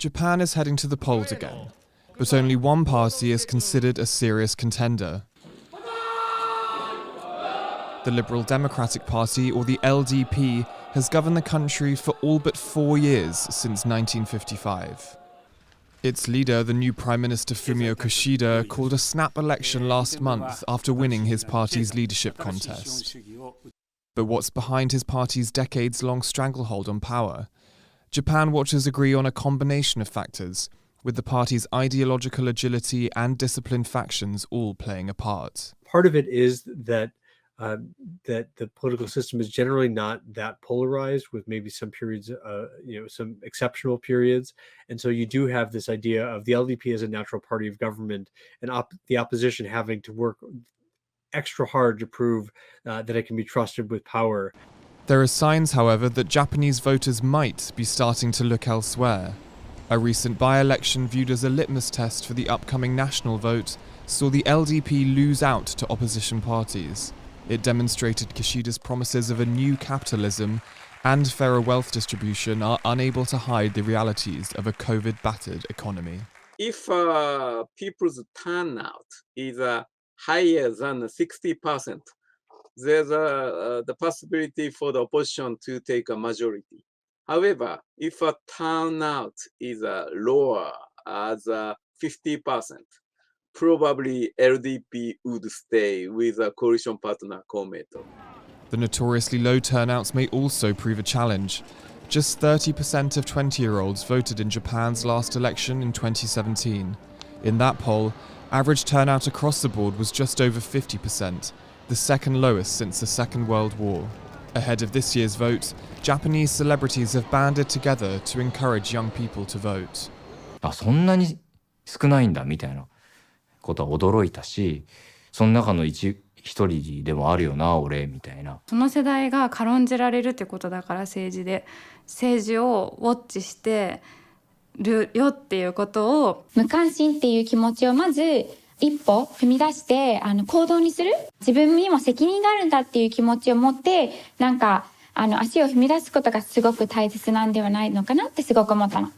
Japan is heading to the polls again, but only one party is considered a serious contender. The Liberal Democratic Party, or the LDP, has governed the country for all but 4 years since 1955. Its leader, the new Prime Minister Fumio Kishida, called a snap election last month after winning his party's leadership contest. But what's behind his party's decades-long stranglehold on power? Japan watchers agree on a combination of factors, with the party's ideological agility and disciplined factions all playing a part. Part of it is that the political system is generally not that polarized, with maybe some periods, some exceptional periods. And so you do have this idea of the LDP as a natural party of government, and the opposition having to work extra hard to prove that it can be trusted with power. There are signs, however, that Japanese voters might be starting to look elsewhere. A recent by-election viewed as a litmus test for the upcoming national vote saw the LDP lose out to opposition parties. It demonstrated Kishida's promises of a new capitalism and fairer wealth distribution are unable to hide the realities of a COVID-battered economy. If people's turnout is higher than 60%, there's the possibility for the opposition to take a majority. However, if a turnout is lower as 50%, probably LDP would stay with a coalition partner Komeito. The notoriously low turnouts may also prove a challenge. Just 30% of 20-year-olds voted in Japan's last election in 2017. In that poll, average turnout across the board was just over 50%, the second lowest since the Second World War. Ahead of this year's vote, Japanese celebrities have banded together to encourage young people to vote. そんなに少ないんだみたいなことは驚いたし、その中の一人でもあるよな俺みたいな。その世代が軽んじられるってことだから、政治をウォッチしてるよっていうことを、無関心っていう気持ちをまず一歩踏み出して行動にする、自分にも責任があるんだっていう気持ちを持って足を踏み出すことがすごく大切なんではないのかなってすごく思ったの。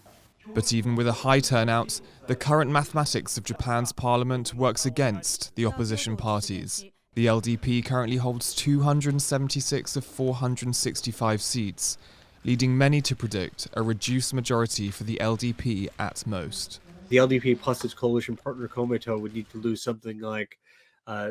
But even with a high turnout, the current mathematics of Japan's parliament works against the opposition parties. The LDP currently holds 276 of 465 seats, leading many to predict a reduced majority for the LDP at most. The LDP plus its coalition partner Komeito would need to lose something like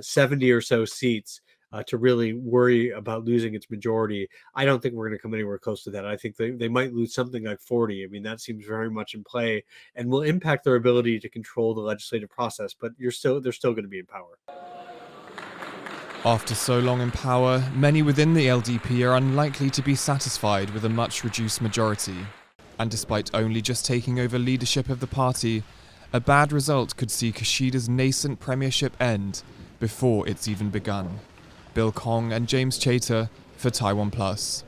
70 or so seats to really worry about losing its majority. I don't think we're going to come anywhere close to that. I think they might lose something like 40. I mean, that seems very much in play and will impact their ability to control the legislative process, but they're still going to be in power. After so long in power, many within the LDP are unlikely to be satisfied with a much reduced majority. And despite only just taking over leadership of the party, a bad result could see Kishida's nascent premiership end before it's even begun. Bill Kong and James Chater for TaiwanPlus.